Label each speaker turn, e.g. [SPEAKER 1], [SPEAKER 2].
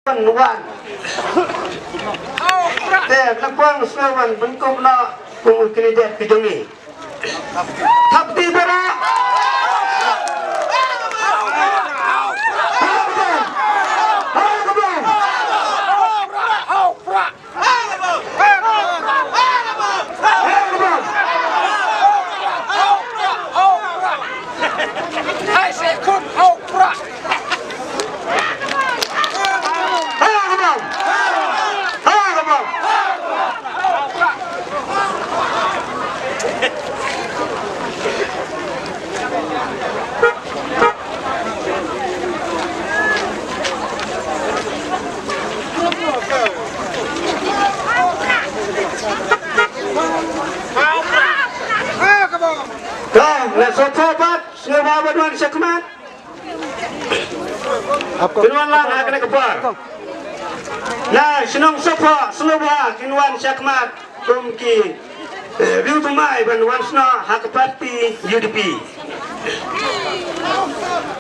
[SPEAKER 1] Wan Teh lakuang selawan bengkok na kung kinidet kejongi Tapti bera Nah, sobat, semua baduan syakmat. Kinuan lang akan kebar. Nah, senang sopa, semua kinuan syakmat. Kumki, riu tumai baduan sena hak parti UDP.